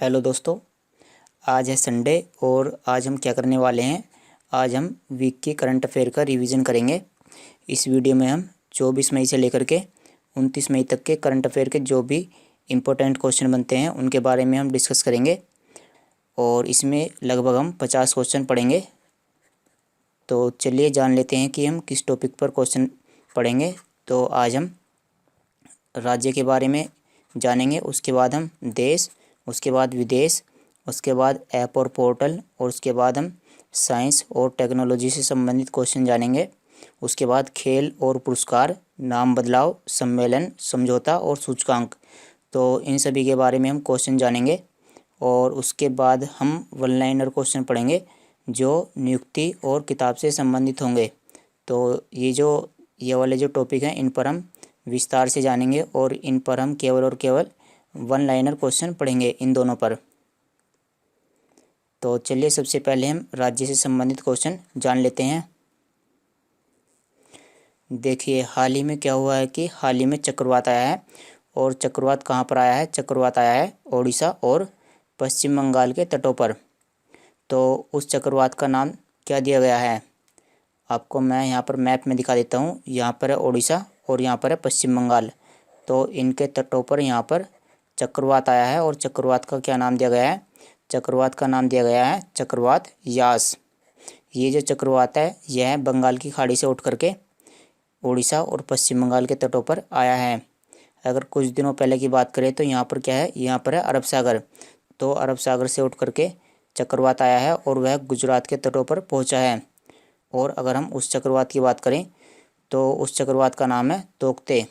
Hello दोस्तों। आज है संडे और आज हम क्या करने वाले हैं। आज हम वीक के करंट अफेयर का रिवीजन करेंगे। इस वीडियो में हम 24 मई से लेकर के 29 मई तक के करंट अफेयर के जो भी इम्पोर्टेंट क्वेश्चन बनते हैं उनके बारे में हम डिस्कस करेंगे और इसमें लगभग हम 50 क्वेश्चन पढ़ेंगे। तो चलिए जान लेते हैं कि हम किस टॉपिक पर क्वेश्चन पढ़ेंगे। तो आज हम राज्य के बारे में जानेंगे, उसके बाद हम देश, उसके बाद विदेश, उसके बाद ऐप और पोर्टल और उसके बाद हम साइंस और टेक्नोलॉजी से संबंधित क्वेश्चन जानेंगे। उसके बाद खेल और पुरस्कार, नाम बदलाव, सम्मेलन, समझौता और सूचकांक। तो इन सभी के बारे में हम क्वेश्चन जानेंगे और उसके बाद हम वन लाइनर क्वेश्चन पढ़ेंगे जो नियुक्ति और किताब से संबंधित होंगे। तो ये वाले जो टॉपिक हैं इन पर हम विस्तार से जानेंगे और इन पर हम केवल और केवल वन लाइनर क्वेश्चन पढ़ेंगे इन दोनों पर। तो चलिए सबसे पहले हम राज्य से संबंधित क्वेश्चन जान लेते हैं। देखिए हाल ही में क्या हुआ है कि हाल ही में चक्रवात आया है और चक्रवात कहाँ पर आया है। चक्रवात आया है ओडिशा और पश्चिम बंगाल के तटों पर। तो उस चक्रवात का नाम क्या दिया गया है आपको मैं यहाँ पर मैप में दिखा देता हूँ। यहाँ पर है ओडिशा और यहाँ पर है पश्चिम बंगाल। तो इनके तटों पर यहाँ पर चक्रवात आया है और चक्रवात का क्या नाम दिया गया है। चक्रवात का नाम दिया गया है चक्रवात यास। ये जो चक्रवात है यह बंगाल की खाड़ी से उठ करके उड़ीसा और पश्चिम बंगाल के तटों पर आया है। अगर कुछ दिनों पहले की बात करें तो यहाँ पर क्या है, यहाँ पर है अरब सागर। तो अरब सागर से उठ करके चक्रवात आया है और वह गुजरात के तटों पर पहुँचा है। और अगर हम उस चक्रवात की बात करें तो उस चक्रवात का नाम है तोकते।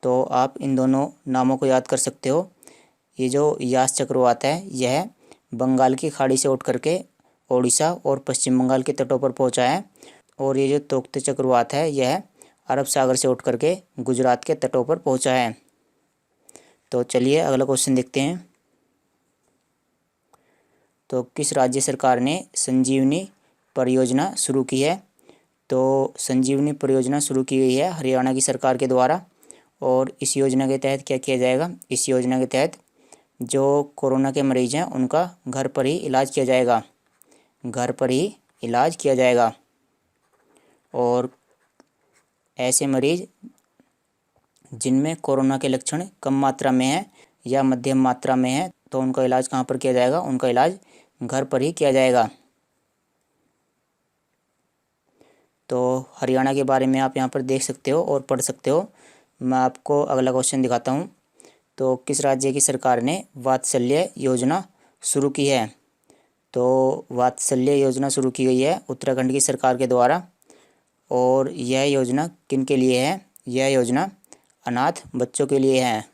तो आप इन दोनों नामों को याद कर सकते हो। ये जो यास चक्रवात है यह बंगाल की खाड़ी से उठ करके ओडिशा और पश्चिम बंगाल के तटों पर पहुंचा है और ये जो तोकते चक्रवात है यह अरब सागर से उठ करके गुजरात के तटों पर पहुंचा है। तो चलिए अगला क्वेश्चन देखते हैं। तो किस राज्य सरकार ने संजीवनी परियोजना शुरू की है। तो संजीवनी परियोजना शुरू की गई है हरियाणा की सरकार के द्वारा। और इस योजना के तहत क्या किया जाएगा। इस योजना के तहत जो कोरोना के मरीज हैं उनका घर पर ही इलाज किया जाएगा। घर पर ही इलाज किया जाएगा और ऐसे मरीज जिनमें कोरोना के लक्षण कम मात्रा में है या मध्यम मात्रा में है तो उनका इलाज कहाँ पर किया जाएगा। उनका इलाज घर पर ही किया जाएगा। तो हरियाणा के बारे में आप यहाँ पर देख सकते हो और पढ़ सकते हो। मैं आपको अगला क्वेश्चन दिखाता हूँ। तो किस राज्य की सरकार ने वात्सल्य योजना शुरू की है। तो वात्सल्य योजना शुरू की गई है उत्तराखंड की सरकार के द्वारा। और यह योजना किन के लिए है। यह योजना अनाथ बच्चों के लिए है।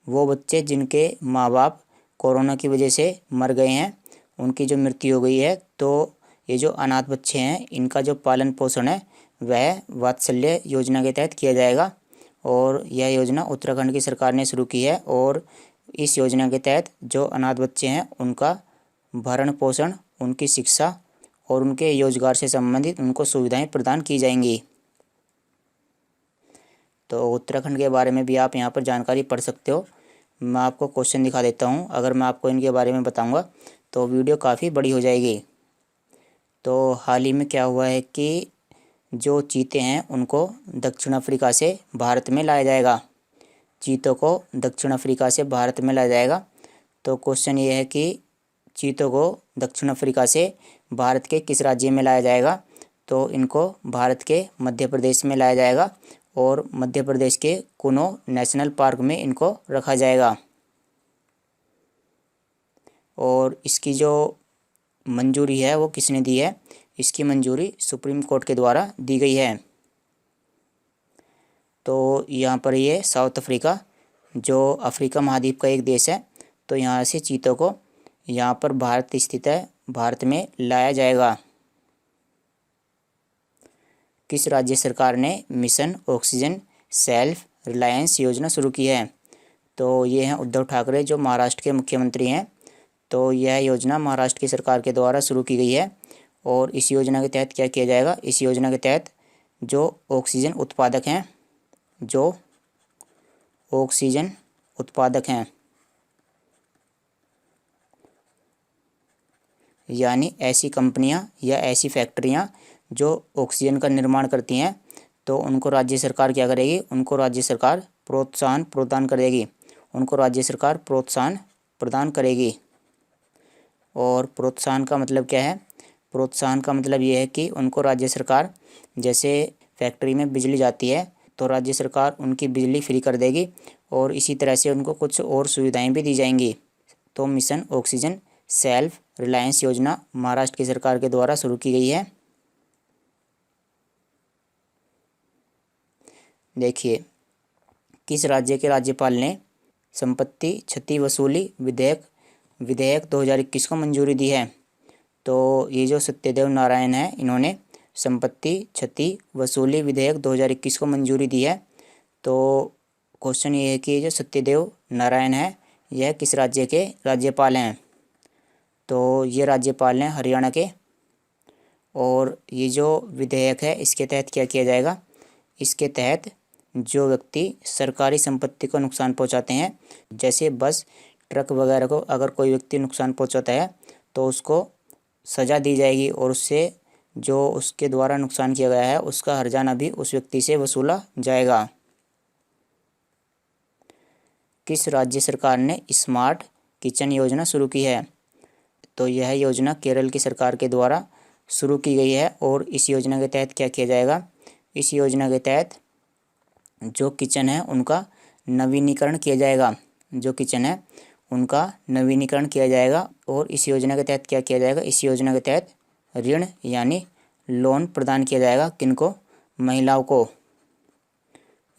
वो बच्चे जिनके माँ बाप कोरोना की वजह से मर गए हैं, उनकी जो मृत्यु हो गई है, तो ये जो अनाथ बच्चे हैं इनका जो पालन पोषण है वह वात्सल्य योजना के तहत किया जाएगा। और यह योजना उत्तराखंड की सरकार ने शुरू की है और इस योजना के तहत जो अनाथ बच्चे हैं उनका भरण पोषण, उनकी शिक्षा और उनके रोजगार से संबंधित उनको सुविधाएं प्रदान की जाएंगी। तो उत्तराखंड के बारे में भी आप यहाँ पर जानकारी पढ़ सकते हो। मैं आपको क्वेश्चन दिखा देता हूँ। अगर मैं आपको इनके बारे में बताऊँगा तो वीडियो काफ़ी बड़ी हो जाएगी। तो हाल ही में क्या हुआ है कि जो चीते हैं उनको दक्षिण अफ्रीका से भारत में लाया जाएगा। चीतों को दक्षिण अफ्रीका से भारत में लाया जाएगा। तो क्वेश्चन ये है कि चीतों को दक्षिण अफ्रीका से भारत के किस राज्य में लाया जाएगा। तो इनको भारत के मध्य प्रदेश में लाया जाएगा और मध्य प्रदेश के कुनो नेशनल पार्क में इनको रखा जाएगा। और इसकी जो मंजूरी है वो किसने दी है। इसकी मंजूरी सुप्रीम कोर्ट के द्वारा दी गई है। तो यहाँ पर ये साउथ अफ्रीका जो अफ्रीका महाद्वीप का एक देश है, तो यहाँ से चीतों को यहाँ पर भारत स्थित है, भारत में लाया जाएगा। किस राज्य सरकार ने मिशन ऑक्सीजन सेल्फ रिलायंस योजना शुरू की है। तो ये हैं उद्धव ठाकरे जो महाराष्ट्र के मुख्यमंत्री हैं। तो यह योजना महाराष्ट्र की सरकार के द्वारा शुरू की गई है। और इस योजना के तहत क्या किया जाएगा। इस योजना के तहत जो ऑक्सीजन उत्पादक हैं, जो ऑक्सीजन उत्पादक हैं, यानी ऐसी कंपनियां या ऐसी फैक्ट्रियां जो ऑक्सीजन का निर्माण करती हैं, तो उनको राज्य सरकार क्या करेगी, उनको राज्य सरकार प्रोत्साहन प्रदान करेगी, उनको राज्य सरकार प्रोत्साहन प्रदान करेगी। और प्रोत्साहन का मतलब क्या है, प्रोत्साहन का मतलब ये है कि उनको राज्य सरकार, जैसे फैक्ट्री में बिजली जाती है तो राज्य सरकार उनकी बिजली फ्री कर देगी और इसी तरह से उनको कुछ और सुविधाएं भी दी जाएंगी। तो मिशन ऑक्सीजन सेल्फ रिलायंस योजना महाराष्ट्र की सरकार के द्वारा शुरू की गई है। देखिए, किस राज्य के राज्यपाल ने संपत्ति क्षति वसूली विधेयक 2021 को मंजूरी दी है? तो ये जो सत्यदेव नारायण है, इन्होंने संपत्ति क्षति वसूली विधेयक 2021 को मंजूरी दी है। तो क्वेश्चन ये है कि ये जो सत्यदेव नारायण है, यह किस राज्य के राज्यपाल हैं? तो ये राज्यपाल हैं हरियाणा के। और ये जो विधेयक है, इसके तहत क्या किया जाएगा, इसके तहत जो व्यक्ति सरकारी संपत्ति को नुकसान पहुंचाते हैं, जैसे बस ट्रक वगैरह को अगर कोई व्यक्ति नुकसान पहुंचाता है तो उसको सज़ा दी जाएगी और उससे जो उसके द्वारा नुकसान किया गया है उसका हर्जाना भी उस व्यक्ति से वसूला जाएगा। किस राज्य सरकार ने स्मार्ट किचन योजना शुरू की है? तो यह योजना केरल की सरकार के द्वारा शुरू की गई है। और इस योजना के तहत क्या किया जाएगा, इस योजना के तहत जो किचन है उनका नवीनीकरण किया जाएगा, जो किचन है उनका नवीनीकरण किया जाएगा। और इस योजना के तहत क्या किया जाएगा, इस योजना के तहत ऋण यानी लोन प्रदान किया जाएगा। किनको? महिलाओं को।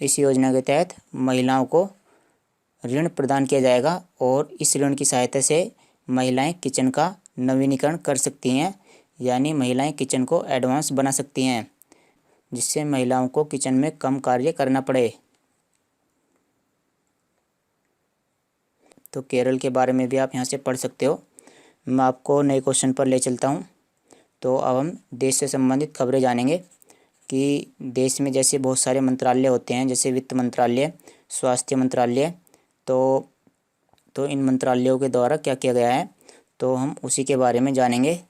इस योजना के तहत महिलाओं को ऋण प्रदान किया जाएगा और इस ऋण की सहायता से महिलाएं किचन का नवीनीकरण कर सकती हैं, यानी महिलाएं किचन को एडवांस बना सकती हैं, जिससे महिलाओं को किचन में कम कार्य करना पड़े। तो केरल के बारे में भी आप यहाँ से पढ़ सकते हो। मैं आपको नए क्वेश्चन पर ले चलता हूँ। तो अब हम देश से संबंधित खबरें जानेंगे कि देश में जैसे बहुत सारे मंत्रालय होते हैं, जैसे वित्त मंत्रालय, स्वास्थ्य मंत्रालय, तो इन मंत्रालयों के द्वारा क्या किया गया है, तो हम उसी के बारे में जानेंगे।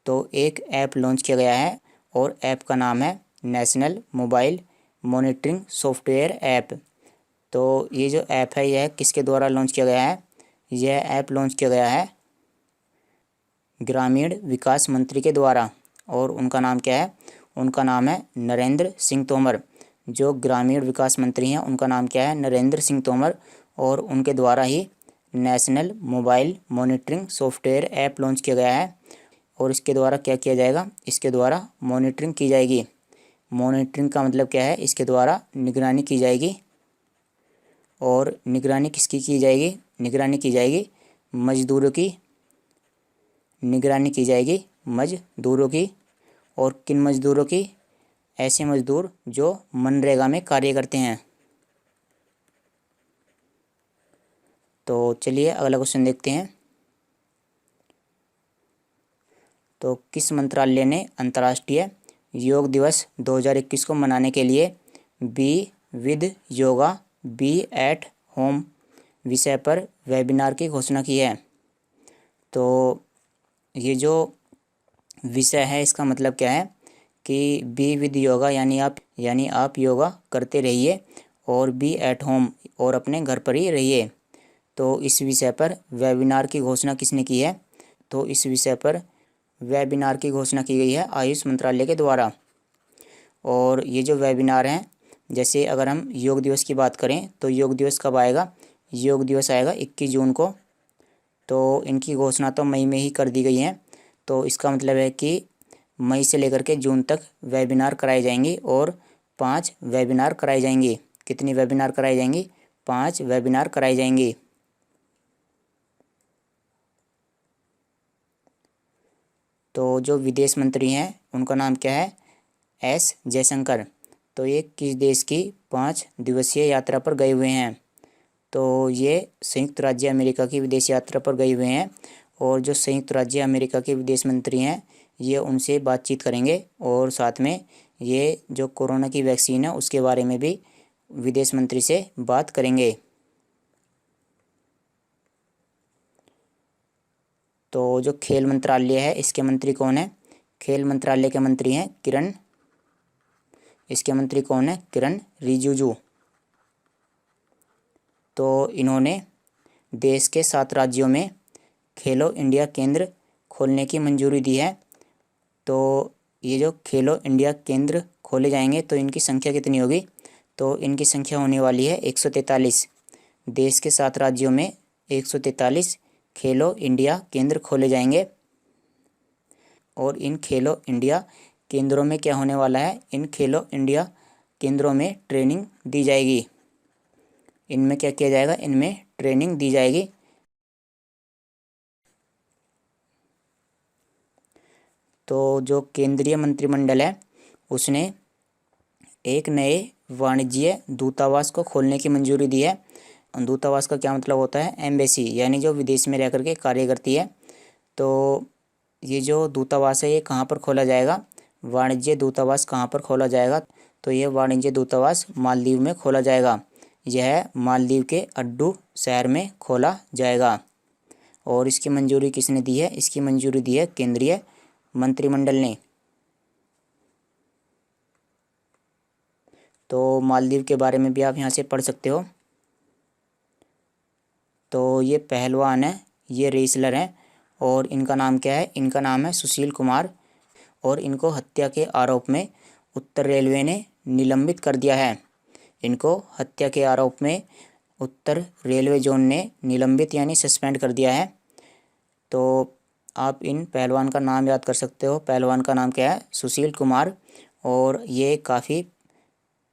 तो एक ऐप लॉन्च किया गया है और ऐप का नाम है national mobile monitoring software app. तो ये जो ऐप है, यह किसके द्वारा लॉन्च किया गया है? यह ऐप लॉन्च किया गया है ग्रामीण विकास मंत्री के द्वारा। और उनका नाम क्या है? उनका नाम है नरेंद्र सिंह तोमर। जो ग्रामीण विकास मंत्री हैं उनका नाम क्या है? नरेंद्र सिंह तोमर। और उनके द्वारा ही national mobile monitoring software app launch किया गया है। और इसके द्वारा क्या किया जाएगा? इसके द्वारा मॉनिटरिंग की जाएगी। मॉनिटरिंग का मतलब क्या है? इसके द्वारा निगरानी की जाएगी। और निगरानी किसकी की जाएगी? निगरानी की जाएगी मजदूरों की। निगरानी की जाएगी मजदूरों की। और किन मजदूरों की? ऐसे मजदूर जो मनरेगा में कार्य करते हैं। तो चलिए अगला क्वेश्चन देखते हैं। तो किस मंत्रालय ने अंतर्राष्ट्रीय योग दिवस 2021 को मनाने के लिए be with yoga be at home विषय पर वेबिनार की घोषणा की है? तो ये जो विषय है, इसका मतलब क्या है कि बी विद योगा यानी आप योगा करते रहिए, और बी एट होम और अपने घर पर ही रहिए। तो इस विषय पर वेबिनार की घोषणा किसने की है? तो इस विषय पर वेबिनार की घोषणा की गई है आयुष मंत्रालय के द्वारा। और ये जो वेबिनार हैं, जैसे अगर हम योग दिवस की बात करें तो योग दिवस कब आएगा? योग दिवस आएगा 21 जून को। तो इनकी घोषणा तो मई में ही कर दी गई है। तो इसका मतलब है कि मई से लेकर के जून तक वेबिनार कराई जाएंगी और 5 वेबिनार कराई जाएंगी। कितनी वेबिनार कराई जाएंगी? 5 वेबिनार कराई जाएंगी। तो जो विदेश मंत्री हैं उनका नाम क्या है? एस जयशंकर। तो ये किस देश की 5 दिवसीय यात्रा पर गए हुए हैं? तो ये संयुक्त राज्य अमेरिका की विदेश यात्रा पर गए हुए हैं। और जो संयुक्त राज्य अमेरिका के विदेश मंत्री हैं, ये उनसे बातचीत करेंगे और साथ में ये जो कोरोना की वैक्सीन है उसके बारे में भी विदेश मंत्री से बात करेंगे। तो जो खेल मंत्रालय है इसके मंत्री कौन है? खेल मंत्रालय के मंत्री हैं इसके मंत्री कौन है? किरण रिजिजू। तो इन्होंने देश के 7 राज्यों में खेलो इंडिया केंद्र खोलने की मंजूरी दी है। तो ये जो खेलो इंडिया केंद्र खोले जाएंगे तो इनकी संख्या कितनी होगी? तो इनकी संख्या होने वाली है 143। देश के 7 राज्यों में 143 खेलो इंडिया केंद्र खोले जाएंगे। और इन खेलो इंडिया केंद्रों में क्या होने वाला है? इन खेलो इंडिया केंद्रों में ट्रेनिंग दी जाएगी। इनमें क्या किया जाएगा? इनमें ट्रेनिंग दी जाएगी। तो जो केंद्रीय मंत्रिमंडल है उसने एक नए वाणिज्य दूतावास को खोलने की मंजूरी दी है। दूतावास का क्या मतलब होता है? एम्बेसी, यानी जो विदेश में रह करके कार्य करती है। तो ये जो दूतावास है ये कहाँ पर खोला जाएगा? वाणिज्य दूतावास कहाँ पर खोला जाएगा? तो ये वाणिज्य दूतावास मालदीव में खोला जाएगा। यह मालदीव के अड्डू शहर में खोला जाएगा। और इसकी मंजूरी किसने दी है? इसकी मंजूरी दी है केंद्रीय मंत्रिमंडल ने। तो मालदीव के बारे में भी आप यहाँ से पढ़ सकते हो। तो ये पहलवान है, ये रेसलर हैं और इनका नाम क्या है? इनका नाम है सुशील कुमार। और इनको हत्या के आरोप में उत्तर रेलवे ने निलंबित कर दिया है। इनको हत्या के आरोप में उत्तर रेलवे जोन ने निलंबित यानी सस्पेंड कर दिया है। तो आप इन पहलवान का नाम याद कर सकते हो। पहलवान का नाम क्या है? सुशील कुमार। और ये काफ़ी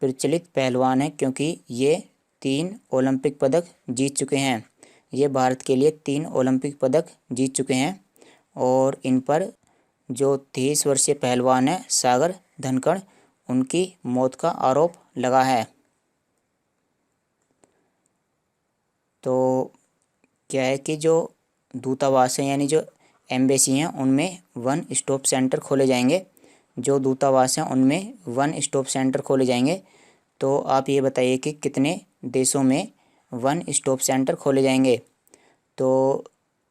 प्रचलित पहलवान है क्योंकि ये 3 ओलंपिक पदक जीत चुके हैं। ये भारत के लिए 3 ओलंपिक पदक जीत चुके हैं। और इन पर जो 23 वर्षीय पहलवान है सागर धनखड़, उनकी मौत का आरोप लगा है। तो क्या है कि जो दूतावास हैं यानी जो एम्बेसी हैं उनमें 1 स्टॉप सेंटर खोले जाएंगे। जो दूतावास हैं उनमें 1 स्टॉप सेंटर खोले जाएंगे। तो आप ये बताइए कि कितने देशों में 1 स्टॉप सेंटर खोले जाएंगे? तो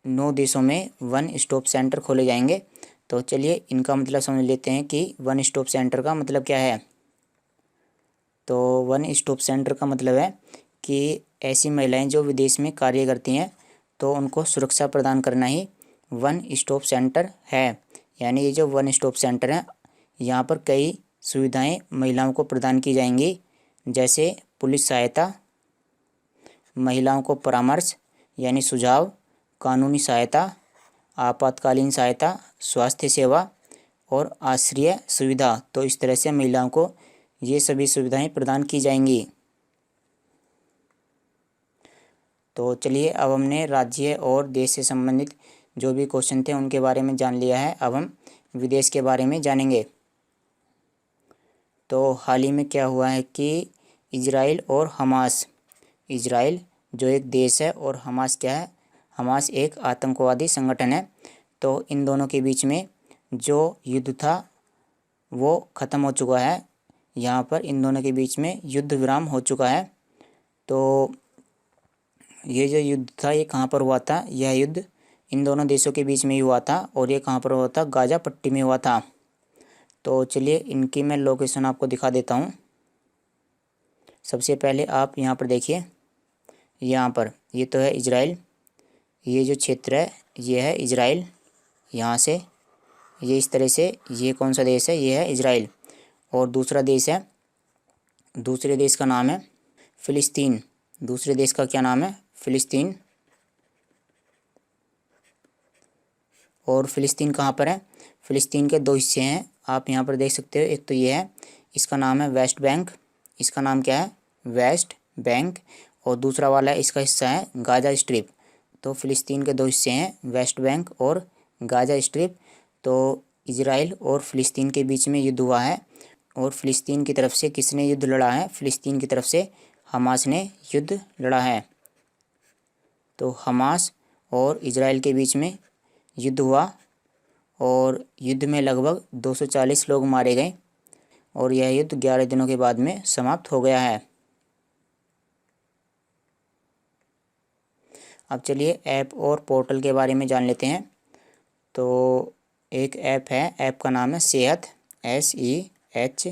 9 देशों में 1 स्टॉप सेंटर खोले जाएंगे। तो चलिए इनका मतलब समझ लेते हैं कि 1 स्टॉप सेंटर का मतलब क्या है। तो 1 स्टॉप सेंटर का मतलब है कि ऐसी महिलाएं जो विदेश में कार्य करती हैं तो उनको सुरक्षा प्रदान करना ही 1 स्टॉप सेंटर है। यानी ये जो 1 स्टॉप सेंटर है यहाँ पर कई सुविधाएं महिलाओं को प्रदान की जाएंगी, जैसे पुलिस सहायता, महिलाओं को परामर्श यानी सुझाव, कानूनी सहायता, आपातकालीन सहायता, स्वास्थ्य सेवा और आश्रय सुविधा। तो इस तरह से महिलाओं को ये सभी सुविधाएं प्रदान की जाएंगी। तो चलिए अब हमने राज्य और देश से संबंधित जो भी क्वेश्चन थे उनके बारे में जान लिया है। अब हम विदेश के बारे में जानेंगे। तो हाल ही में क्या हुआ है कि इजराइल और हमास, इजराइल जो एक देश है और हमास क्या है? हमास एक आतंकवादी संगठन है। तो इन दोनों के बीच में जो युद्ध था वो ख़त्म हो चुका है। यहाँ पर इन दोनों के बीच में युद्ध विराम हो चुका है। तो ये जो युद्ध था ये कहाँ पर हुआ था? यह युद्ध इन दोनों देशों के बीच में ही हुआ था और ये कहाँ पर हुआ था? गाज़ा पट्टी में हुआ था। तो चलिए इनकी मैं लोकेशन आपको दिखा देता हूँ। सबसे पहले आप यहाँ पर देखिए, यहाँ पर ये तो है इजराइल, ये जो क्षेत्र है ये है इजराइल। यहाँ से ये इस तरह से, ये कौन सा देश है? ये है इजराइल। और दूसरा देश है, दूसरे देश का नाम है फ़िलिस्तीन। दूसरे देश का क्या नाम है? फ़िलिस्तीन। और फ़िलिस्तीन कहाँ पर है? फ़िलिस्तीन के 2 हिस्से हैं, आप यहाँ पर देख सकते हो। एक तो ये है, इसका नाम है वेस्ट बैंक। इसका नाम क्या है? West Bank. और दूसरा वाला इसका हिस्सा है गाज़ा स्ट्रिप। तो फ़िलिस्तीन के 2 हिस्से हैं, वेस्ट बैंक और गाज़ा स्ट्रिप। तो इजराइल और फ़िलिस्तीन के बीच में युद्ध हुआ है। और फ़िलिस्तीन की तरफ से किसने युद्ध लड़ा है? फ़िलिस्तीन की तरफ से हमास ने युद्ध लड़ा है। तो हमास और इजराइल के बीच में युद्ध हुआ और युद्ध में लगभग 240 लोग मारे गए और यह युद्ध 11 दिनों के बाद में समाप्त हो गया है। अब चलिए ऐप और पोर्टल के बारे में जान लेते हैं। तो एक ऐप है, ऐप का नाम है सेहत, SEHAT।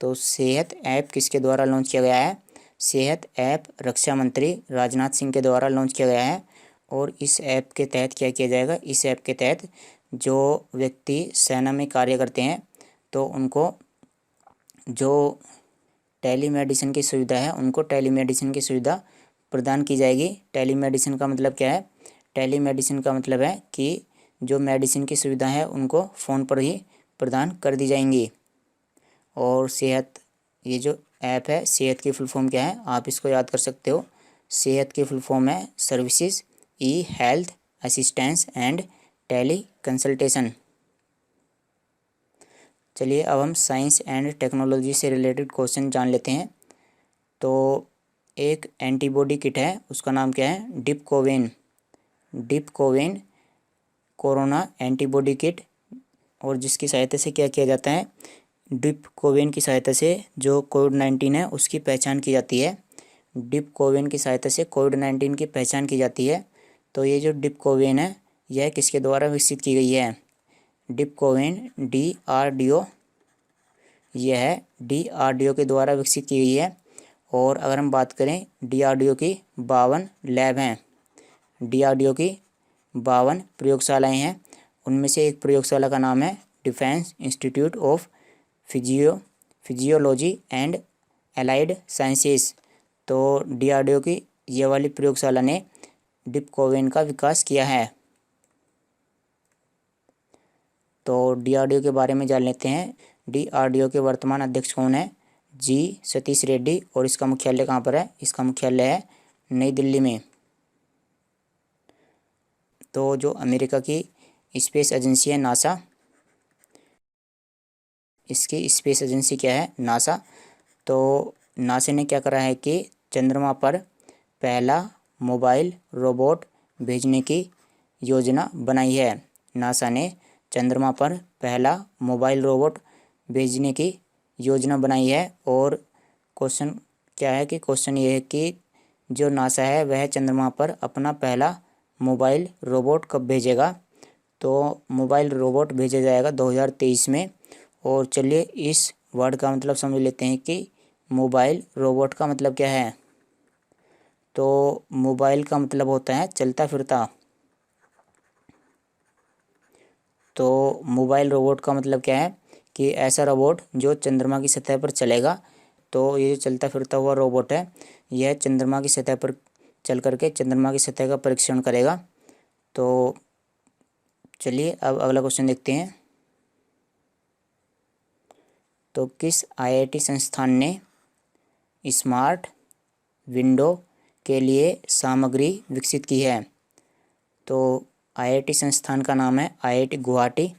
तो सेहत ऐप किसके द्वारा लॉन्च किया गया है? सेहत ऐप रक्षा मंत्री राजनाथ सिंह के द्वारा लॉन्च किया गया है। और इस ऐप के तहत क्या किया जाएगा? इस ऐप के तहत जो व्यक्ति सेना में कार्य करते हैं तो उनको जो टेलीमेडिसिन की सुविधा है, उनको टेलीमेडिसिन की सुविधा प्रदान की जाएगी। टेलीमेडिसिन का मतलब क्या है? टेलीमेडिसिन का मतलब है कि जो मेडिसिन की सुविधा है उनको फ़ोन पर ही प्रदान कर दी जाएंगी। और सेहत, ये जो ऐप है, सेहत की फुल फॉर्म क्या है? आप इसको याद कर सकते हो। सेहत की फुल फॉर्म है services e health assistance and teleconsultation. चलिए अब हम साइंस एंड टेक्नोलॉजी से रिलेटेड क्वेश्चन जान लेते हैं। तो एक एंटीबॉडी किट है, उसका नाम क्या है? डिपकोवेन। डिपकोवेन कोरोना एंटीबॉडी किट। और जिसकी सहायता से क्या किया जाता है? डिपकोवेन की सहायता से जो कोविड-19 है उसकी पहचान की जाती है। डिपकोवेन की सहायता से कोविड-19 की पहचान की जाती है। तो ये जो डिपकोवेन है यह किसके द्वारा विकसित की गई है? डिपकोवेन DRDO, यह DRDO के द्वारा विकसित की गई है। और अगर हम बात करें DRDO की 52 लैब हैं, DRDO की 52 प्रयोगशालाएँ हैं। उनमें से एक प्रयोगशाला का नाम है defence institute of physiology and allied sciences. तो DRDO की ये वाली प्रयोगशाला ने डिपकोवेन का विकास किया है। तो DRDO के बारे में जान लेते हैं। DRDO के वर्तमान अध्यक्ष कौन है? G सतीश रेड्डी। और इसका मुख्यालय कहाँ पर है? इसका मुख्यालय है नई दिल्ली में। तो जो अमेरिका की स्पेस एजेंसी है नासा, इसकी स्पेस एजेंसी क्या है? नासा। तो नासा ने क्या करा है कि चंद्रमा पर पहला मोबाइल रोबोट भेजने की योजना बनाई है। नासा ने चंद्रमा पर पहला मोबाइल रोबोट भेजने की योजना बनाई है। और क्वेश्चन क्या है कि क्वेश्चन ये है कि जो नासा है वह चंद्रमा पर अपना पहला मोबाइल रोबोट कब भेजेगा? तो मोबाइल रोबोट भेजा जाएगा 2023 में। और चलिए इस वर्ड का मतलब समझ लेते हैं कि मोबाइल रोबोट का मतलब क्या है। तो मोबाइल का मतलब होता है चलता फिरता। तो मोबाइल रोबोट का मतलब क्या है कि ऐसा रोबोट जो चंद्रमा की सतह पर चलेगा। तो ये जो चलता फिरता हुआ रोबोट है यह चंद्रमा की सतह पर चल करके चंद्रमा की सतह का परीक्षण करेगा। तो चलिए अब अगला क्वेश्चन देखते हैं। तो किस IIT संस्थान ने स्मार्ट विंडो के लिए सामग्री विकसित की है? तो IIT संस्थान का नाम है IIT गुवाहाटी,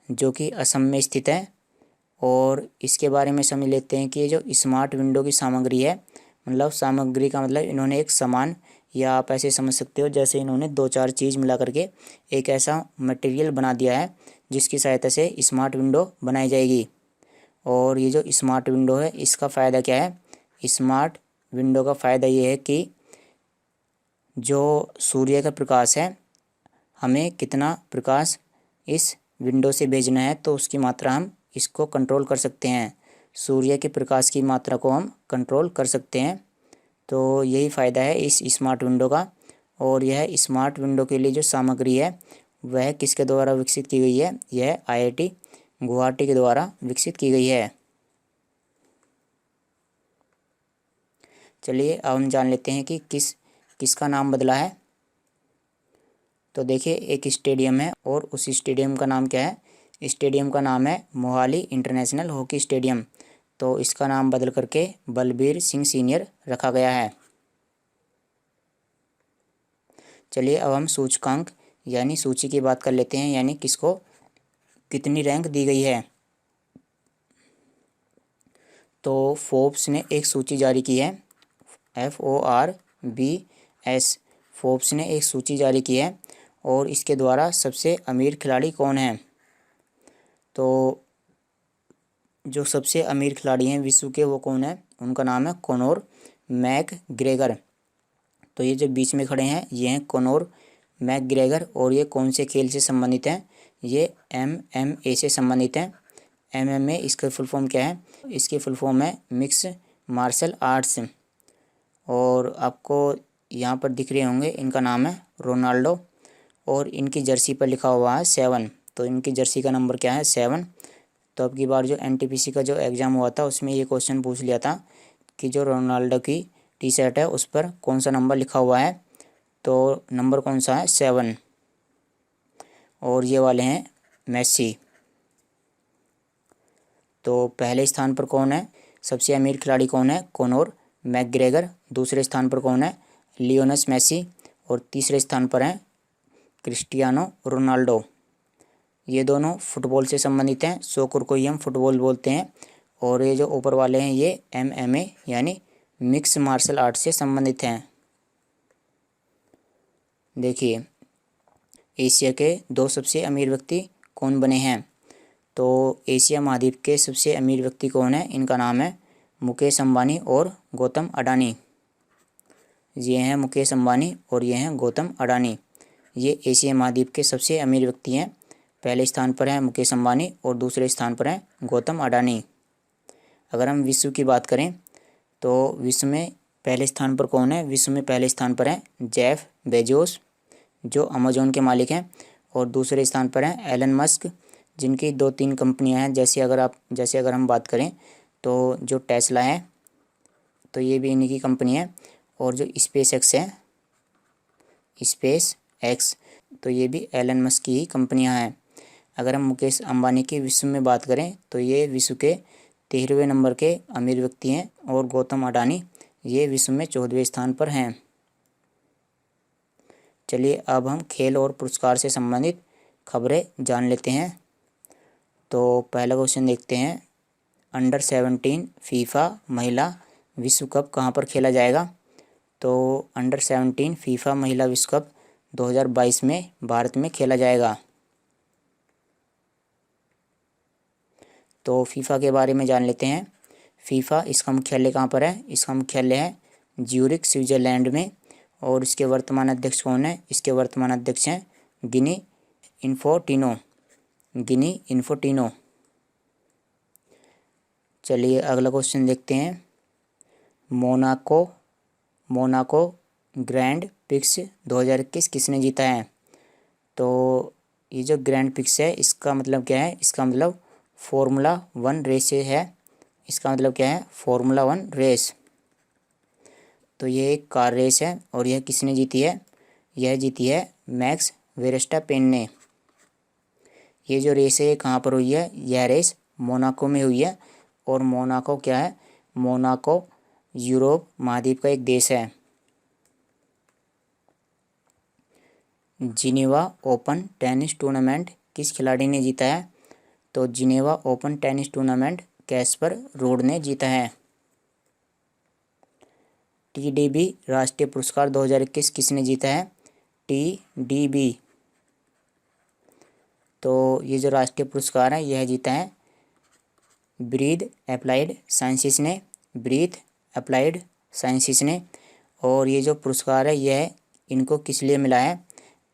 जो कि असम में स्थित है। और इसके बारे में समझ लेते हैं कि ये जो स्मार्ट विंडो की सामग्री है, मतलब सामग्री का मतलब इन्होंने एक सामान, या आप ऐसे समझ सकते हो जैसे इन्होंने 2-4 चीज़ मिला करके एक ऐसा मटेरियल बना दिया है जिसकी सहायता से स्मार्ट विंडो बनाई जाएगी। और ये जो स्मार्ट विंडो है इसका फ़ायदा क्या है? स्मार्ट विंडो का फ़ायदा ये है कि जो सूर्य का प्रकाश है, हमें कितना प्रकाश इस विंडो से भेजना है तो उसकी मात्रा हम इसको कंट्रोल कर सकते हैं। सूर्य के प्रकाश की मात्रा को हम कंट्रोल कर सकते हैं। तो यही फ़ायदा है इस स्मार्ट विंडो का। और यह स्मार्ट विंडो के लिए जो सामग्री है वह किसके द्वारा विकसित की गई है? यह IIT गुवाहाटी के द्वारा विकसित की गई है। चलिए अब हम जान लेते हैं कि किसका नाम बदला है। तो देखिए एक स्टेडियम है और उस स्टेडियम का नाम क्या है? स्टेडियम का नाम है मोहाली इंटरनेशनल हॉकी स्टेडियम। तो इसका नाम बदल करके बलबीर सिंह सीनियर रखा गया है। चलिए अब हम सूचकांक यानी सूची की बात कर लेते हैं, यानी किसको कितनी रैंक दी गई है। तो फोर्ब्स ने एक सूची जारी की है, FORBS। फोर्ब्स ने एक सूची जारी की है और इसके द्वारा सबसे अमीर खिलाड़ी कौन है? तो जो सबसे अमीर खिलाड़ी हैं विश्व के वो कौन है? उनका नाम है कोनोर मैकग्रेगर। तो ये जो बीच में खड़े हैं ये हैं कोनोर मैकग्रेगर, और ये कौन से खेल से संबंधित हैं? ये MMA से संबंधित हैं। MMA इसका फुल फॉर्म क्या है? इसकी फुल फॉर्म है मिक्स मार्शल आर्ट्स। और आपको यहाँ पर दिख रहे होंगे, इनका नाम है रोनाल्डो, और इनकी जर्सी पर लिखा हुआ है 7। तो इनकी जर्सी का नंबर क्या है? 7। तो अब की बार जो NTPC का जो एग्ज़ाम हुआ था उसमें ये क्वेश्चन पूछ लिया था कि जो रोनाल्डो की टी शर्ट है उस पर कौन सा नंबर लिखा हुआ है? तो नंबर कौन सा है? 7। और ये वाले हैं मेसी। तो पहले स्थान पर कौन है? सबसे अमीर खिलाड़ी कौन है? कोनोर मैकग्रेगर। दूसरे स्थान पर कौन है? Lionel Messi. और तीसरे स्थान पर हैं क्रिस्टियानो रोनाल्डो। ये दोनों फुटबॉल से संबंधित हैं, सोकर को ही हम फुटबॉल बोलते हैं। और ये जो ऊपर वाले हैं ये MMA यानी मिक्स मार्शल आर्ट से संबंधित हैं। देखिए, एशिया के 2 सबसे अमीर व्यक्ति कौन बने हैं? तो एशिया महाद्वीप के सबसे अमीर व्यक्ति कौन है? इनका नाम है मुकेश अंबानी और गौतम अडानी। ये हैं मुकेश अंबानी और ये हैं गौतम अडानी। ये एशिया महाद्वीप के सबसे अमीर व्यक्ति हैं। पहले स्थान पर हैं मुकेश अंबानी और दूसरे स्थान पर हैं गौतम अडानी। अगर हम विश्व की बात करें तो विश्व में पहले स्थान पर कौन है? विश्व में पहले स्थान पर हैं जेफ बेजोस जो अमेजोन के मालिक हैं, और दूसरे स्थान पर हैं एलन मस्क जिनकी 2-3 कंपनियां हैं। जैसे अगर हम बात करें तो जो टेस्ला है तो ये भी इन्हीं की कंपनी है, और जो स्पेस एक्स तो ये भी एलन मस्क की ही कंपनियां हैं। अगर हम मुकेश अंबानी की विश्व में बात करें तो ये विश्व के 13वें नंबर के अमीर व्यक्ति हैं, और गौतम अडानी ये विश्व में 14वें स्थान पर हैं। चलिए अब हम खेल और पुरस्कार से संबंधित खबरें जान लेते हैं। तो पहला क्वेश्चन देखते हैं, अंडर 17 फीफा महिला विश्व कप कहाँ पर खेला जाएगा? तो अंडर 17 फीफा महिला विश्व कप 2022 में भारत में खेला जाएगा। तो फीफा के बारे में जान लेते हैं। फीफा इसका मुख्यालय कहाँ पर है? इसका मुख्यालय है ज्यूरिख स्विट्ज़रलैंड में। और इसके वर्तमान अध्यक्ष कौन है? इसके वर्तमान अध्यक्ष हैं गिनी इन्फोटिनो। चलिए अगला क्वेश्चन देखते हैं, मोनाको ग्रैंड प्रिक्स 2021 किसने जीता है? तो ये जो ग्रैंड प्रिक्स है इसका मतलब क्या है? इसका मतलब फार्मूला 1 रेस है। इसका मतलब क्या है? फार्मूला 1 रेस। तो ये एक कार रेस है, और यह किसने जीती है? यह जीती है मैक्स वेरस्टापेन ने। ये जो रेस है ये कहाँ पर हुई है? यह रेस मोनाको में हुई है। और मोनाको क्या है? मोनाको यूरोप महाद्वीप का एक देश है। जिनेवा ओपन टेनिस टूर्नामेंट किस खिलाड़ी ने जीता है? तो Geneva open tennis tournament Caspar rude ने जीता है। TDB राष्ट्रीय पुरस्कार 2021 किसने जीता है? TDB। तो ये जो राष्ट्रीय पुरस्कार है यह जीता है ब्रीथ अप्लाइड साइंसेस ने। और ये जो पुरस्कार है यह इनको किस लिए मिला है?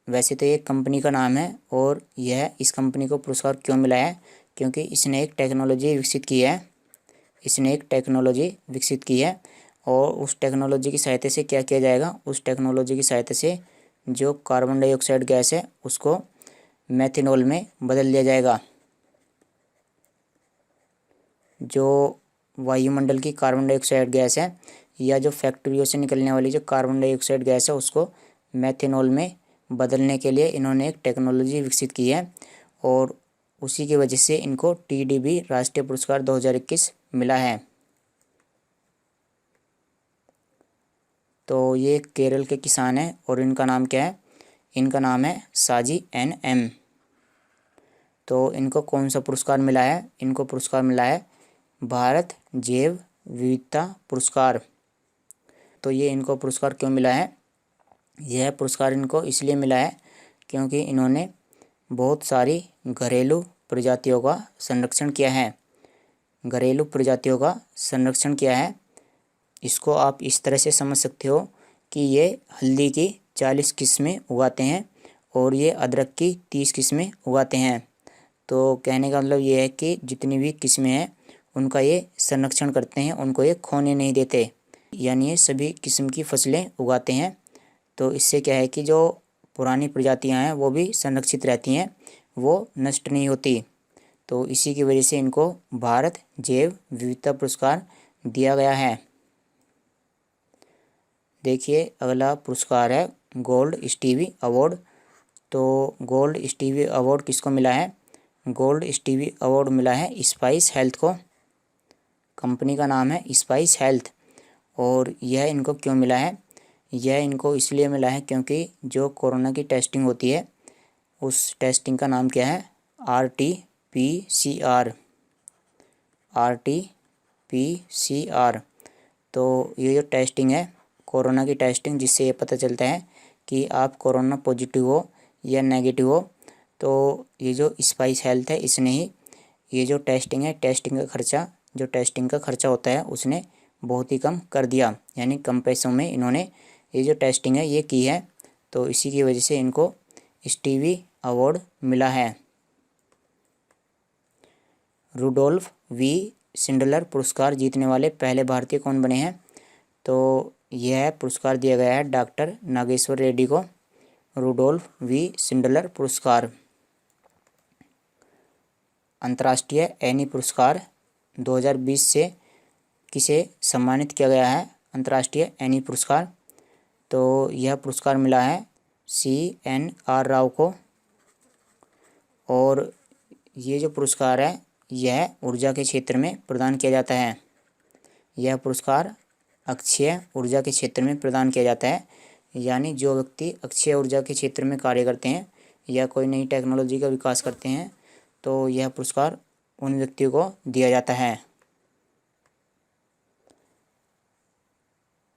वैसे तो ये कंपनी का नाम है, और यह इस कंपनी को पुरस्कार क्यों मिला है? क्योंकि इसने एक टेक्नोलॉजी विकसित की है। और उस टेक्नोलॉजी की सहायता से क्या किया जाएगा? उस टेक्नोलॉजी की सहायता से जो कार्बन डाइऑक्साइड गैस है उसको मेथनॉल में बदल दिया जाएगा। जो वायुमंडल की कार्बन डाइऑक्साइड गैस है या जो फैक्ट्रियों से निकलने वाली जो कार्बन डाइऑक्साइड गैस है उसको मेथनॉल में बदलने के लिए इन्होंने एक टेक्नोलॉजी विकसित की है, और उसी की वजह से इनको TDB राष्ट्रीय पुरस्कार 2021 मिला है। तो ये केरल के किसान हैं और इनका नाम क्या है? इनका नाम है साजी NM। तो इनको कौन सा पुरस्कार मिला है? इनको पुरस्कार मिला है भारत जैव विविधता पुरस्कार। तो ये इनको पुरस्कार क्यों मिला है? यह पुरस्कार इनको इसलिए मिला है क्योंकि इन्होंने बहुत सारी घरेलू प्रजातियों का संरक्षण किया है। घरेलू प्रजातियों का संरक्षण किया है। इसको आप इस तरह से समझ सकते हो कि ये हल्दी की 40 किस्में उगाते हैं और ये अदरक की 30 किस्में उगाते हैं। तो कहने का मतलब ये है कि जितनी भी किस्में हैं उनका ये संरक्षण करते हैं, उनको ये खोने नहीं देते, यानी ये सभी किस्म की फसलें उगाते हैं। तो इससे क्या है कि जो पुरानी प्रजातियां हैं वो भी संरक्षित रहती हैं, वो नष्ट नहीं होती। तो इसी की वजह से इनको भारत जैव विविधता पुरस्कार दिया गया है। देखिए अगला पुरस्कार है गोल्ड स्टीवी अवार्ड। तो गोल्ड स्टीवी अवार्ड किसको मिला है? गोल्ड स्टीवी अवार्ड मिला है स्पाइस हेल्थ को। कंपनी का नाम है स्पाइस हेल्थ। और यह इनको क्यों मिला है? यह इनको इसलिए मिला है क्योंकि जो कोरोना की टेस्टिंग होती है उस टेस्टिंग का नाम क्या है? RT-PCR। RT-PCR। तो ये जो टेस्टिंग है कोरोना की टेस्टिंग, जिससे ये पता चलता है कि आप कोरोना पॉजिटिव हो या नेगेटिव हो। तो ये जो स्पाइस हेल्थ है इसने ही ये जो टेस्टिंग है, टेस्टिंग का खर्चा, जो टेस्टिंग का खर्चा होता है उसने बहुत ही कम कर दिया, यानी कम पैसों में इन्होंने ये जो टेस्टिंग है ये की है। तो इसी की वजह से इनको स्टीवी अवार्ड मिला है। रुडोल्फ वी शिंडलर पुरस्कार जीतने वाले पहले भारतीय कौन बने हैं? तो यह पुरस्कार दिया गया है डॉक्टर नागेश्वर रेड्डी को, रुडोल्फ वी शिंडलर पुरस्कार। अंतर्राष्ट्रीय एनी पुरस्कार 2020 से किसे सम्मानित किया गया है? अंतर्राष्ट्रीय एनी पुरस्कार। तो यह पुरस्कार मिला है CNR राव को। और ये जो पुरस्कार है यह ऊर्जा के क्षेत्र में प्रदान किया जाता है। यह पुरस्कार अक्षय ऊर्जा के क्षेत्र में प्रदान किया जाता है, यानी जो व्यक्ति अक्षय ऊर्जा के क्षेत्र में कार्य करते हैं या कोई नई टेक्नोलॉजी का विकास करते हैं तो यह पुरस्कार उन व्यक्तियों को दिया जाता है।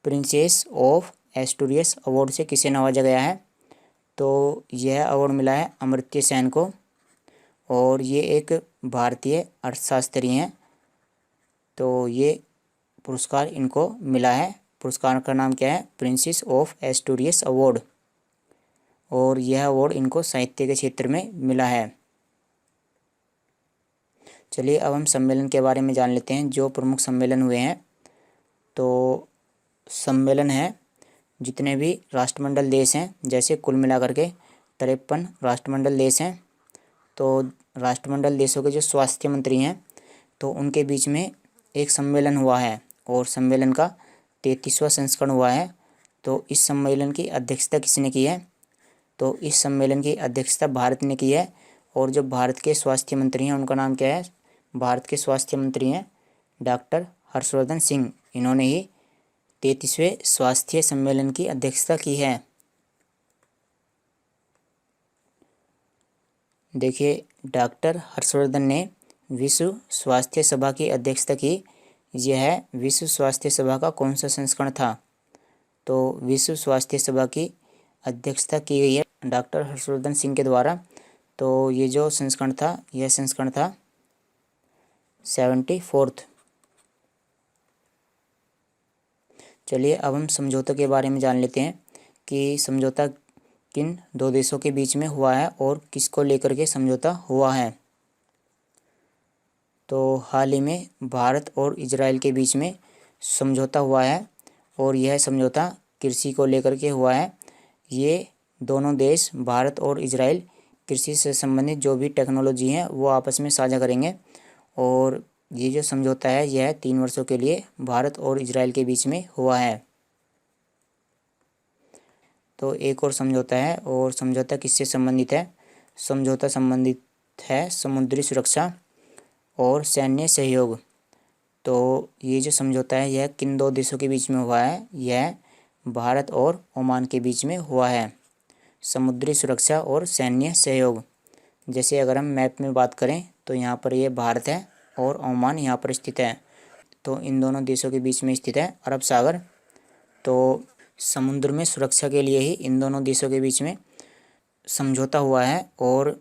प्रिंसेस ऑफ एस्टूरियस अवार्ड से किसे नवाजा गया है? तो यह अवार्ड मिला है अमर्त्य सेन को और ये एक भारतीय अर्थशास्त्री हैं। तो ये पुरस्कार इनको मिला है। पुरस्कार का नाम क्या है? Princess of Asturias award. और यह अवार्ड इनको साहित्य के क्षेत्र में मिला है। चलिए अब हम सम्मेलन के बारे में जान लेते हैं, जो प्रमुख सम्मेलन हुए हैं। तो सम्मेलन है जितने भी राष्ट्रमंडल देश हैं, जैसे कुल मिलाकर के 53 राष्ट्रमंडल देश हैं। तो राष्ट्रमंडल देशों के जो स्वास्थ्य मंत्री हैं तो उनके बीच में एक सम्मेलन हुआ है और सम्मेलन का 33वां संस्करण हुआ है। तो इस सम्मेलन की अध्यक्षता किसने की है? तो इस सम्मेलन की अध्यक्षता भारत ने की है। और जो भारत के स्वास्थ्य मंत्री हैं उनका नाम क्या है? भारत के स्वास्थ्य मंत्री हैं डॉक्टर हर्षवर्धन सिंह। इन्होंने ही 33वें स्वास्थ्य सम्मेलन की अध्यक्षता की है। देखिए डॉक्टर हर्षवर्धन ने विश्व स्वास्थ्य सभा की अध्यक्षता की। यह विश्व स्वास्थ्य सभा का कौन सा संस्करण था? तो विश्व स्वास्थ्य सभा की अध्यक्षता की गई है डॉक्टर हर्षवर्धन सिंह के द्वारा। तो ये जो संस्करण था यह संस्करण था 74th। चलिए अब हम समझौते के बारे में जान लेते हैं कि समझौता किन दो देशों के बीच में हुआ है और किसको लेकर के समझौता हुआ है। तो हाल ही में भारत और इजराइल के बीच में समझौता हुआ है और यह समझौता कृषि को लेकर के हुआ है। ये दोनों देश भारत और इजराइल कृषि से संबंधित जो भी टेक्नोलॉजी है वो आपस में साझा करेंगे। और ये जो समझौता है यह 3 वर्षों के लिए भारत और इजराइल के बीच में हुआ है। तो एक और समझौता है और समझौता किससे संबंधित है? समझौता संबंधित है समुद्री सुरक्षा और सैन्य सहयोग। तो ये जो समझौता है यह किन दो देशों के बीच में हुआ है? यह भारत और ओमान के बीच में हुआ है। समुद्री सुरक्षा और सैन्य सहयोग। जैसे अगर हम मैप में बात करें तो यहाँ पर ये भारत है और ओमान यहाँ पर स्थित है। तो इन दोनों देशों के बीच में स्थित है अरब सागर। तो समुद्र में सुरक्षा के लिए ही इन दोनों देशों के बीच में समझौता हुआ है और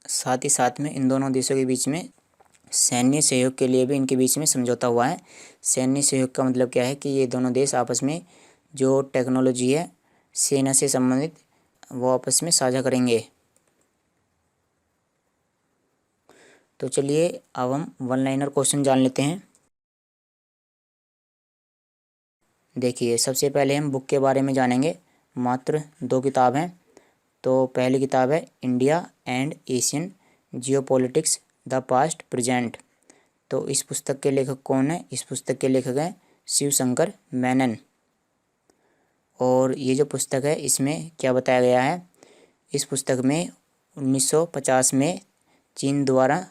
साथ ही साथ में इन दोनों देशों के बीच में सैन्य सहयोग के लिए भी इनके बीच में समझौता हुआ है। सैन्य सहयोग का मतलब क्या है कि ये दोनों देश आपस में जो टेक्नोलॉजी है सेना से संबंधित वो आपस में साझा करेंगे। तो चलिए अब हम वन लाइनर क्वेश्चन जान लेते हैं। देखिए सबसे पहले हम बुक के बारे में जानेंगे। मात्र 2 किताब हैं। तो पहली किताब है India and Asian geopolitics the past present. तो इस पुस्तक के लेखक कौन है? इस पुस्तक के लेखक हैं शिवशंकर मेनन। और ये जो पुस्तक है इसमें क्या बताया गया है? इस पुस्तक में 1950 में चीन द्वारा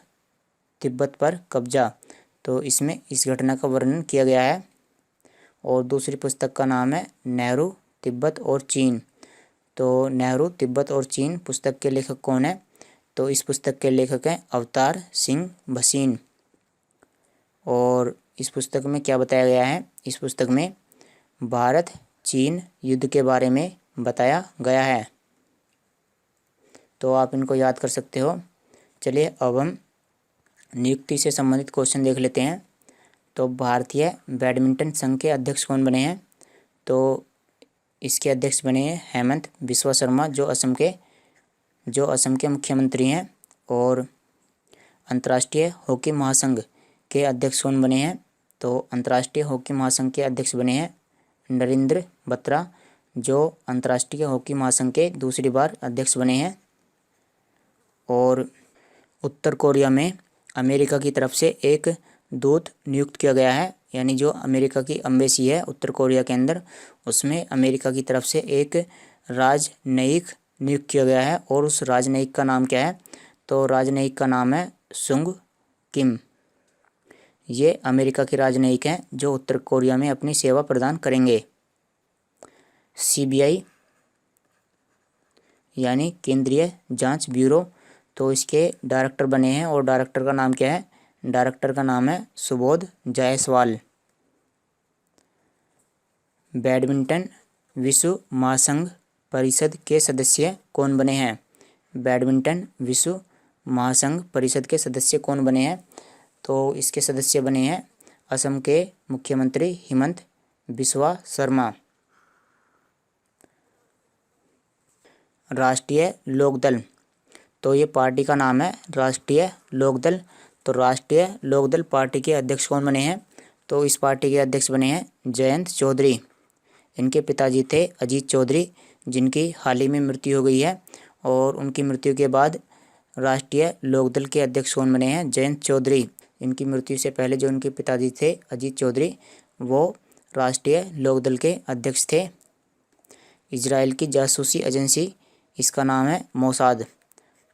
तिब्बत पर कब्जा, तो इसमें इस घटना का वर्णन किया गया है। और दूसरी पुस्तक का नाम है नेहरू, तिब्बत और चीन। तो नेहरू, तिब्बत और चीन पुस्तक के लेखक कौन है? तो इस पुस्तक के लेखक हैं अवतार सिंह भसीन। और इस पुस्तक में क्या बताया गया है? इस पुस्तक में भारत चीन युद्ध के बारे में बताया गया है। तो आप इनको याद कर सकते हो। चलिए अब हम नियुक्ति से संबंधित क्वेश्चन देख लेते हैं। तो भारतीय बैडमिंटन संघ के अध्यक्ष कौन बने हैं? तो इसके अध्यक्ष बने हैं हेमंत बिस्वा शर्मा, जो असम के मुख्यमंत्री हैं। और अंतर्राष्ट्रीय हॉकी महासंघ के अध्यक्ष कौन बने हैं? तो अंतर्राष्ट्रीय हॉकी महासंघ के अध्यक्ष बने हैं नरेंद्र बत्रा, जो अंतर्राष्ट्रीय हॉकी महासंघ के दूसरी बार अध्यक्ष बने हैं। और उत्तर कोरिया में अमेरिका की तरफ से एक दूत नियुक्त किया गया है, यानी जो अमेरिका की एम्बेसी है उत्तर कोरिया के अंदर, उसमें अमेरिका की तरफ से एक राजनयिक नियुक्त किया गया है। और उस राजनयिक का नाम क्या है? तो राजनयिक का नाम है सुंग किम। ये अमेरिका के राजनयिक हैं जो उत्तर कोरिया में अपनी सेवा प्रदान करेंगे। सीबीआई यानी केंद्रीय जांच ब्यूरो, तो इसके डायरेक्टर बने हैं। और डायरेक्टर का नाम क्या है? डायरेक्टर का नाम है सुबोध जायसवाल। बैडमिंटन विश्व महासंघ परिषद के सदस्य कौन बने हैं? बैडमिंटन विश्व महासंघ परिषद के सदस्य कौन बने हैं? तो इसके सदस्य बने हैं असम के मुख्यमंत्री हेमंत बिस्वा शर्मा। राष्ट्रीय लोकदल, तो ये पार्टी का नाम है राष्ट्रीय लोकदल। तो राष्ट्रीय लोकदल पार्टी के अध्यक्ष कौन बने हैं? तो इस पार्टी के अध्यक्ष बने हैं जयंत चौधरी। इनके पिताजी थे अजीत चौधरी, जिनकी हाल ही में मृत्यु हो गई है। और उनकी मृत्यु के बाद राष्ट्रीय लोकदल के अध्यक्ष कौन बने हैं? जयंत चौधरी। इनकी मृत्यु से पहले जो उनके पिताजी थे अजीत चौधरी, वो राष्ट्रीय लोकदल के अध्यक्ष थे। इजराइल की जासूसी एजेंसी, इसका नाम है मोसाद।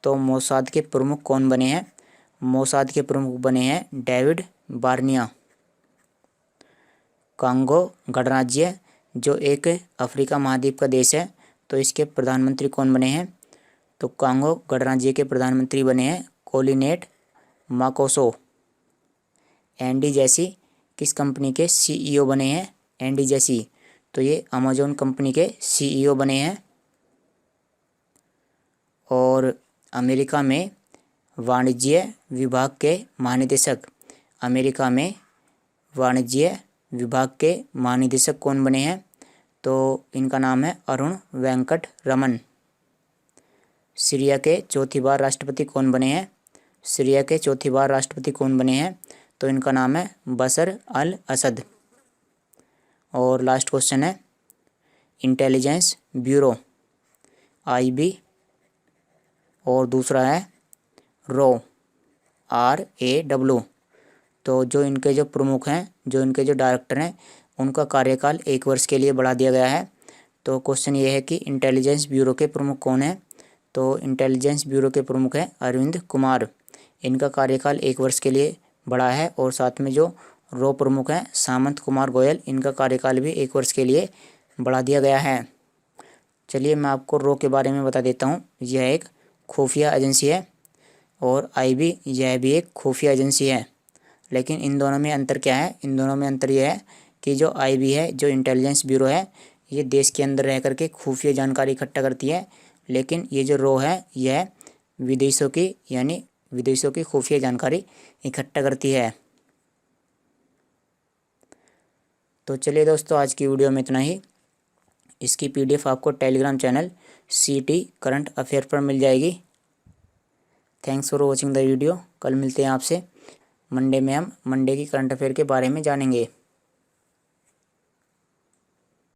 तो मोसाद के प्रमुख कौन बने हैं? मोसाद के प्रमुख बने हैं डेविड बार्निया। कांगो गणराज्य, जो एक अफ्रीका महाद्वीप का देश है, तो इसके प्रधानमंत्री कौन बने हैं? तो कांगो गणराज्य के प्रधानमंत्री बने हैं कोलिनेट माकोसो। एंडी जैसी किस कंपनी के सीईओ बने हैं? एंडी जैसी, तो ये अमेजोन कंपनी के सीईओ बने हैं। और अमेरिका में वाणिज्य विभाग के महानिदेशक, अमेरिका में वाणिज्य विभाग के महानिदेशक कौन बने हैं? तो इनका नाम है अरुण वेंकट रमन। सीरिया के चौथी बार राष्ट्रपति कौन बने हैं? सीरिया के चौथी बार राष्ट्रपति कौन बने हैं? तो इनका नाम है बशर अल असद। और लास्ट क्वेश्चन है इंटेलिजेंस ब्यूरो, आईबी, और दूसरा है रो, RAW। तो जो इनके जो प्रमुख हैं, जो इनके जो डायरेक्टर हैं, उनका कार्यकाल 1 वर्ष के लिए बढ़ा दिया गया है। तो क्वेश्चन ये है कि इंटेलिजेंस ब्यूरो के प्रमुख कौन है? तो इंटेलिजेंस ब्यूरो के प्रमुख हैं अरविंद कुमार। इनका कार्यकाल 1 वर्ष के लिए बढ़ा है। और साथ में जो रो प्रमुख हैं सामंत कुमार गोयल, इनका कार्यकाल भी 1 वर्ष के लिए बढ़ा दिया गया है। चलिए मैं आपको रो के बारे में बता देता हूँ। यह एक खुफिया एजेंसी है और आईबी, यह भी एक खुफिया एजेंसी है। लेकिन इन दोनों में अंतर क्या है? इन दोनों में अंतर यह है कि जो आईबी है, जो इंटेलिजेंस ब्यूरो है, ये देश के अंदर रह करके खुफिया जानकारी इकट्ठा करती है। लेकिन ये जो रो है, यह विदेशों की, यानी विदेशों की खुफिया जानकारी इकट्ठा करती है। तो चलिए दोस्तों, आज की वीडियो में इतना ही। इसकी PDF आपको Telegram channel CT current affair पर मिल जाएगी। Thanks for watching the video. कल मिलते हैं आपसे मंडे में, हम मंडे की करंट अफेयर के बारे में जानेंगे।